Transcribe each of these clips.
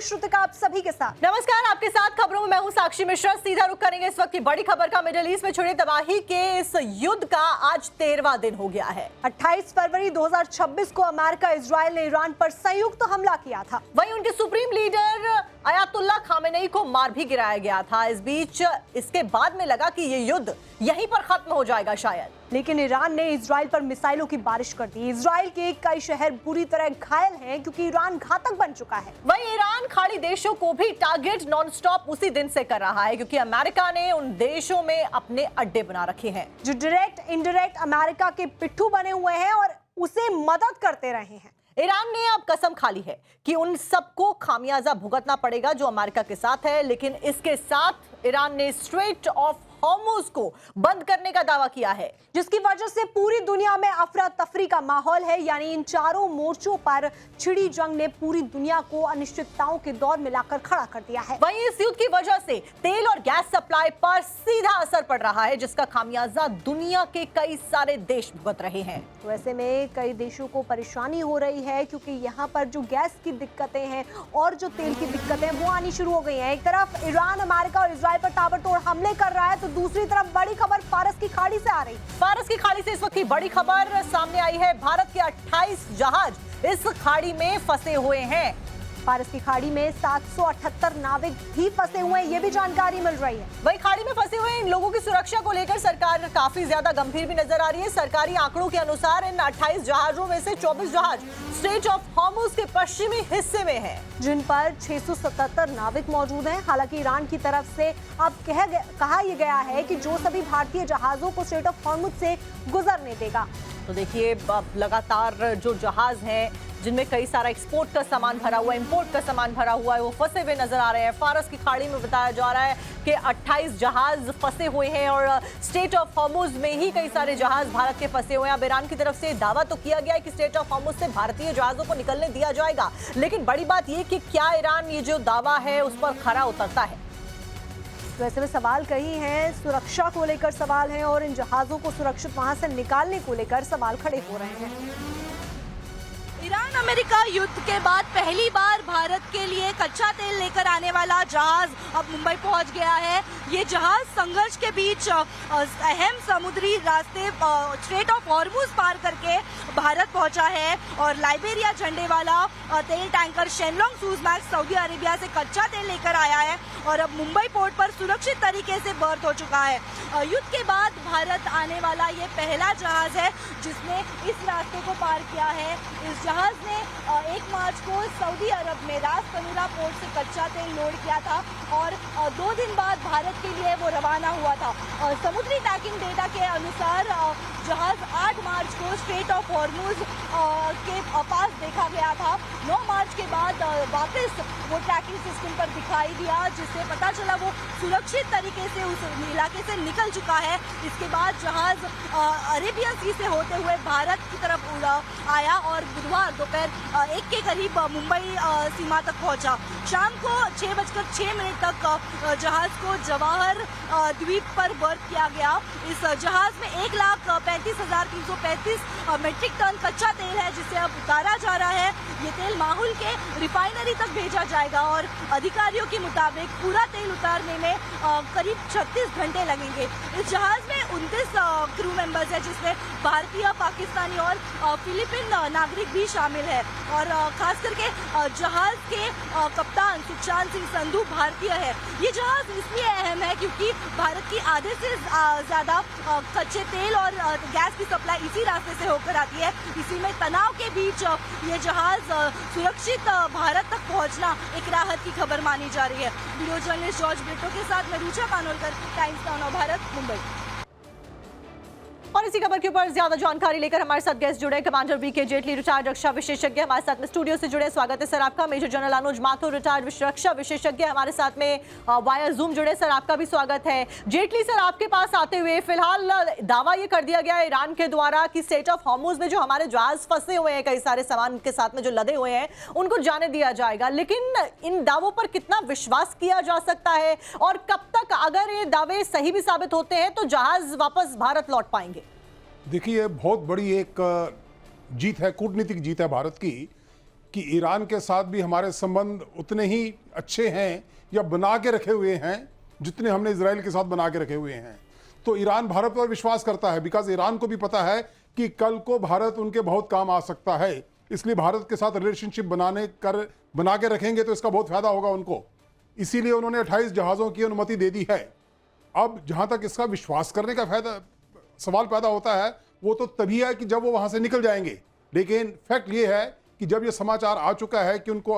हूँ श्रुतिका आप सभी के साथ। नमस्कार, आपके साथ खबरों में मैं हूँ साक्षी मिश्रा। सीधा रुख करेंगे इस वक्त की बड़ी खबर का। मिडिल ईस्ट में छिड़ी तबाही के इस युद्ध का आज 13वां दिन हो गया है। 28 फरवरी 2026 को अमेरिका इजराइल ने ईरान पर संयुक्त हमला किया था। वहीं उनके सुप्रीम लीडर अयातुल्ला खामेनेई को मार भी गिराया गया था। इस बीच इसके बाद में लगा कि ये युद्ध यहीं पर खत्म हो जाएगा शायद, लेकिन ईरान ने इजराइल पर मिसाइलों की बारिश कर दी। इजराइल के कई शहर बुरी तरह घायल हैं क्योंकि ईरान घातक बन चुका है। वहीं ईरान खाड़ी देशों को भी टारगेट नॉनस्टॉप उसी दिन से कर रहा है क्योंकि अमेरिका ने उन देशों में अपने अड्डे बना रखे हैं जो डायरेक्ट इनडायरेक्ट अमेरिका के पिट्ठू बने हुए हैं और उसे मदद करते रहे हैं। ईरान ने अब कसम खा ली है कि उन सबको खामियाजा भुगतना पड़ेगा जो अमेरिका के साथ है, लेकिन इसके साथ ईरान ने स्ट्रेट ऑफ हॉर्मुज को बंद करने का दावा किया है, जिसकी वजह से पूरी दुनिया में अफरा तफरी का माहौल है। यानी इन चारों मोर्चों पर छिड़ी जंग ने पूरी दुनिया को अनिश्चितताओं के दौर में लाकर खड़ा कर दिया है। वहीं इस युद्ध की वजह से तेल और गैस सप्लाई पर सीधा असर पड़ रहा है, जिसका खामियाजा दुनिया के कई सारे देश भुगत रहे हैं। तो ऐसे में कई देशों को परेशानी हो रही है क्योंकि यहाँ पर जो गैस की दिक्कतें हैं और जो तेल की दिक्कतें वो आनी शुरू हो गई हैं। एक तरफ ईरान अमेरिका और इजराइल पर ताबड़तोड़ हमले कर रहा है तो दूसरी तरफ बड़ी खबर फारस की खाड़ी से आ रही। फारस की खाड़ी से इस वक्त की बड़ी खबर सामने आई है। भारत के 28 जहाज इस खाड़ी में फंसे हुए हैं। फारस की खाड़ी में 778 नाविक भी फंसे हुए हैं, ये भी जानकारी मिल रही है। वही खाड़ी में फंसे हुए इन लोगों की सुरक्षा को लेकर सरकार काफी ज्यादा गंभीर भी नजर आ रही है। सरकारी आंकड़ों के अनुसार इन 28 जहाजों में से 24 जहाज स्ट्रेट ऑफ हॉर्मुज के पश्चिमी हिस्से में हैं, जिन पर 677 नाविक मौजूद हैं। हालांकि ईरान की तरफ से अब कहा यह गया है कि जो सभी भारतीय जहाजों को स्ट्रेट ऑफ हॉर्मुज से गुजरने देगा। तो देखिए लगातार जो जहाज हैं जिनमें कई सारा एक्सपोर्ट का सामान भरा हुआ है, इंपोर्ट का सामान भरा हुआ है, वो फंसे हुए नजर आ रहे हैं। फारस की खाड़ी में बताया जा रहा है कि 28 जहाज फंसे हुए हैं और स्ट्रेट ऑफ हॉर्मुज में ही कई सारे जहाज भारत के फंसे हुए हैं। अब ईरान की तरफ से दावा तो किया गया है कि स्ट्रेट ऑफ हॉर्मुज से भारतीय जहाजों को निकलने दिया जाएगा, लेकिन बड़ी बात यह कि क्या ईरान ये जो दावा है उस पर खरा उतरता है। तो ऐसे में सवाल कई हैं, सुरक्षा को लेकर सवाल हैं और इन जहाजों को सुरक्षित वहां से निकालने को लेकर सवाल खड़े हो रहे हैं। ईरान अमेरिका युद्ध के बाद पहली बार भारत के लिए कच्चा तेल लेकर आने वाला जहाज अब मुंबई पहुंच गया है। ये जहाज संघर्ष के बीच अहम समुद्री रास्ते स्ट्रेट ऑफ हॉर्मुज पार करके भारत पहुंचा है और लाइबेरिया झंडे वाला तेल टैंकर शेनलोंग सुजमैक्स सऊदी अरेबिया से कच्चा तेल लेकर आया है और अब मुंबई पोर्ट पर सुरक्षित तरीके से बर्थ हो चुका है। युद्ध के बाद भारत आने वाला ये पहला जहाज है जिसने इस रास्ते को पार किया है। इस जहाज ने 1 मार्च को सऊदी अरब में रास तनूरा पोर्ट से कच्चा तेल लोड किया था और 2 दिन बाद भारत के लिए वो रवाना हुआ था। समुद्री ट्रैकिंग डेटा के अनुसार जहाज 8 मार्च को स्ट्रेट ऑफ हॉर्मुज के पास देखा गया था। 9 मार्च के बाद वापस वो ट्रैकिंग सिस्टम पर दिखाई दिया, जिससे पता चला वो सुरक्षित तरीके से उस इलाके से निकल चुका है। इसके बाद जहाज अरेबियन सी से होते हुए भारत की तरफ आया और बुधवार दोपहर 1 के करीब मुंबई सीमा तक पहुंचा। शाम को 6:06 तक जहाज को जवाहर द्वीप पर बर्थ किया गया। इस जहाज में 1,35,335 मेट्रिक टन कच्चा तेल है जिसे अब उतारा जा रहा है। ये तेल माहुल के रिफाइनरी तक भेजा जाएगा और अधिकारियों के मुताबिक पूरा तेल उतारने में करीब 36 घंटे लगेंगे। इस जहाज में 29 क्रू मेंबर्स है जिसमें भारतीय, पाकिस्तानी और फिलीपीन नागरिक भी शामिल है और खास करके जहाज के कप्तान सुशांत सिंह संधू भारतीय है। ये जहाज इसलिए अहम है क्योंकि भारत की आधे से ज्यादा कच्चे तेल और गैस की सप्लाई इसी रास्ते से होकर आती है। इसी में तनाव के बीच ये जहाज सुरक्षित भारत तक पहुंचना एक राहत की खबर मानी जा रही है। वीडियो जर्नलिस्ट जॉर्ज ब्रिटो के साथ मैं रुचा कानोलकर, टाइम्स नाउ भारत, मुंबई। और इसी खबर के ऊपर ज्यादा जानकारी लेकर हमारे साथ गेस्ट जुड़े कमांडर बीके जेटली, रिटायर्ड रक्षा विशेषज्ञ, हमारे साथ में स्टूडियो से जुड़े। स्वागत है सर आपका। मेजर जनरल अनुज माथुर, रिटायर्ड रक्षा विशेषज्ञ, हमारे साथ में वाया जूम जुड़े। सर आपका भी स्वागत है। जेटली सर, आपके पास आते हुए फिलहाल दावा ये कर दिया गया है ईरान के द्वारा कि स्ट्रेट ऑफ हॉर्मुज में जो हमारे जहाज फंसे हुए हैं, कई सारे सामान के साथ में जो लदे हुए हैं, उनको जाने दिया जाएगा, लेकिन इन दावों पर कितना विश्वास किया जा सकता है और कब तक अगर ये दावे सही भी साबित होते हैं तो जहाज वापस भारत लौट पाएंगे? देखिए, बहुत बड़ी एक जीत है, कूटनीतिक जीत है भारत की कि ईरान के साथ भी हमारे संबंध उतने ही अच्छे हैं या बना के रखे हुए हैं जितने हमने इजराइल के साथ बना के रखे हुए हैं। तो ईरान भारत पर विश्वास करता है, बिकॉज ईरान को भी पता है कि कल को भारत उनके बहुत काम आ सकता है, इसलिए भारत के साथ रिलेशनशिप बना के रखेंगे तो इसका बहुत फायदा होगा उनको। इसीलिए उन्होंने 28 जहाज़ों की अनुमति दे दी है। अब जहां तक इसका विश्वास करने का सवाल पैदा होता है वो तो तभी है कि जब वो वहां से निकल जाएंगे। लेकिन फैक्ट ये है कि जब ये समाचार आ चुका है कि उनको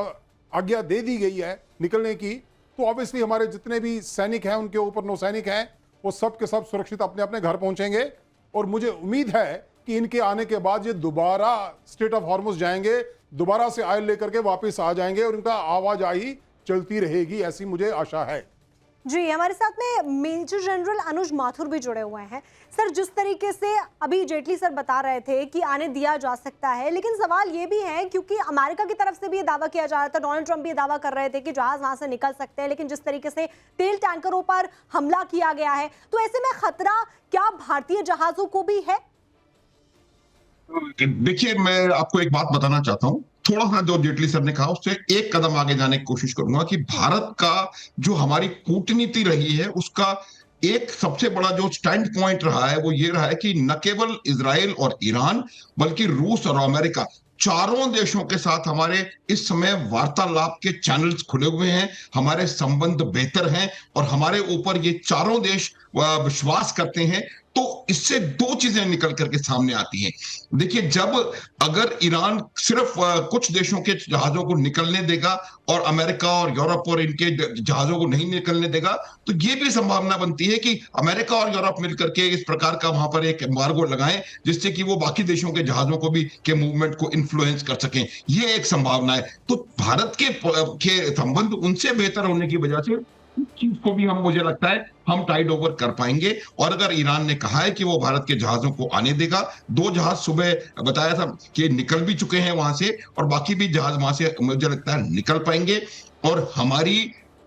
आज्ञा दे दी गई है निकलने की, तो ऑब्वियसली हमारे जितने भी सैनिक हैं, उनके ऊपर नौसैनिक हैं, वो सब के सब सुरक्षित अपने अपने घर पहुंचेंगे। और मुझे उम्मीद है कि इनके आने के बाद ये दोबारा स्ट्रेट ऑफ हॉर्मुज जाएंगे, दोबारा से ऑयल लेकर के वापस आ जाएंगे और इनका आवाजाही चलती रहेगी, ऐसी मुझे आशा है। जी, हमारे साथ में मेजर जनरल अनुज माथुर भी जुड़े हुए हैं। सर, जिस तरीके से अभी जेटली सर बता रहे थे कि आने दिया जा सकता है, लेकिन सवाल ये भी है क्योंकि अमेरिका की तरफ से भी ये दावा किया जा रहा था, डोनाल्ड ट्रंप भी ये दावा कर रहे थे कि जहाज वहां से निकल सकते हैं, लेकिन जिस तरीके से तेल टैंकरों पर हमला किया गया है, तो ऐसे में खतरा क्या भारतीय जहाजों को भी है? देखिए, मैं आपको एक बात बताना चाहता हूं। थोड़ा सा जो जेटली सर ने कहा उससे एक कदम आगे जाने की कोशिश करूंगा कि भारत का जो हमारी कूटनीति रही है उसका एक सबसे बड़ा जो स्टैंड पॉइंट रहा है वो ये रहा है कि न केवल इजराइल और ईरान बल्कि रूस और अमेरिका, चारों देशों के साथ हमारे इस समय वार्तालाप के चैनल्स खुले हुए हैं, हमारे संबंध बेहतर हैं और हमारे ऊपर ये चारों देश विश्वास करते हैं। तो इससे दो चीजें निकल करके सामने आती हैं। देखिए, जब अगर ईरान सिर्फ कुछ देशों के जहाजों को निकलने देगा और अमेरिका और यूरोप और इनके जहाजों को नहीं निकलने देगा, तो ये भी संभावना बनती है कि अमेरिका और यूरोप मिलकर के इस प्रकार का वहां पर एक एम्बार्गो लगाएं जिससे कि वो बाकी देशों के जहाजों को भी के मूवमेंट को इन्फ्लुएंस कर सकें। ये एक संभावना है। तो भारत के संबंध उनसे बेहतर होने की वजह से इस चीज को भी मुझे लगता है हम टाइड ओवर कर पाएंगे। और अगर ईरान ने कहा है कि वो भारत के जहाजों को आने देगा, 2 जहाज सुबह बताया था कि निकल भी चुके हैं वहां से और बाकी भी जहाज वहां से मुझे लगता है निकल पाएंगे और हमारी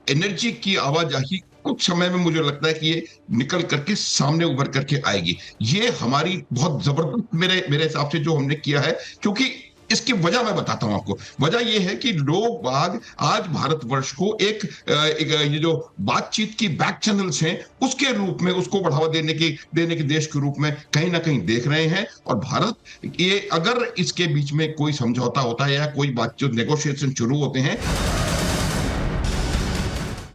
एनर्जी की आवाजाही कुछ समय में मुझे लगता है कि ये निकल करके सामने उभर करके आएगी। ये हमारी बहुत जबरदस्त मेरे हिसाब से जो हमने किया है, क्योंकि इसकी वजह मैं बताता हूं आपको। वजह यह है कि लोग बाग आज भारतवर्ष को एक ये जो बातचीत की बैक चैनल्स हैं उसके रूप में उसको बढ़ावा देने के देश के रूप में कहीं ना कहीं देख रहे हैं। और भारत ये अगर इसके बीच में कोई समझौता होता है या कोई बातचीत नेगोशिएशन शुरू होते हैं